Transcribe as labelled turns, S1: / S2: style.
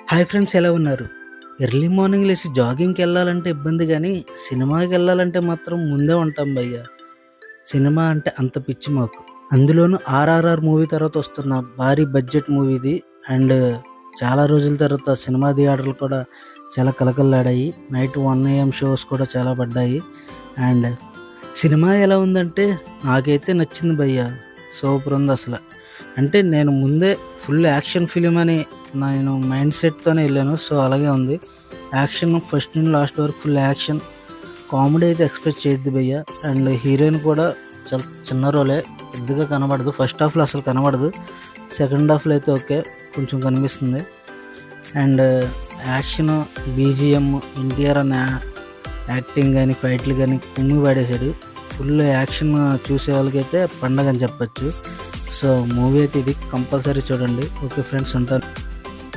S1: Hi friends, ఎలా ఉన్నారు? Early morning లేసి జాగింగ్‌కి వెళ్ళాలంటే ఇబ్బంది గానీ, సినిమాకెళ్ళాలంటే మాత్రం ముందే ఉంటాం భయ్యా. సినిమా అంటే అంత పిచ్చి మాకు. అందులోనూ 'ఆర్ఆర్ఆర్' మూవీ తర్వాత వస్తున్న భారీ బడ్జెట్ మూవీ ఇది. అండ్ చాలా రోజుల తర్వాత సినిమా థియేటర్లు కూడా చాలా కళకళలాడాయి. నైట్ 1 AM షోస్ కూడా చాలా పడ్డాయి. అండ్ సినిమా ఎలా ఉందంటే నాకైతే నచ్చింది భయ్యా. సూపర్ ఉందసల. అంటే నేను ముందే ఫుల్ యాక్షన్ ఫిల్మ్ అని నేను మైండ్ సెట్‌తోనే ఎళ్ళాను. సో, అలాగే ఉంది. యాక్షన్ ఫస్ట్ నుండి లాస్ట్ వరకు ఫుల్ యాక్షన్. కామెడీ అయితే ఎక్స్‌పెక్ట్ చేయొద్దు భయ్య. అండ్ హీరోయిన్ కూడా చాలా చిన్న రోలే. పెద్దగా కనబడదు. ఫస్ట్ హాఫ్‌లో అసలు కనబడదు. సెకండ్ హాఫ్‌లో అయితే ఓకే. కొంచెం కనిపిస్తుంది. అండ్ యాక్షన్, బీజీఎం, ఎన్టీఆర్ అన్న యాక్టింగ్ గాని, ఫైట్‌లు గాని కుమ్మి పడేసాడు. ఫుల్ యాక్షన్ చూసే వాళ్ళకైతే పండగని చెప్పొచ్చు. సో, మూవీ అయితే ఇది కంపల్సరీ చూడండి. ఓకే ఫ్రెండ్స్, ఉంటాను.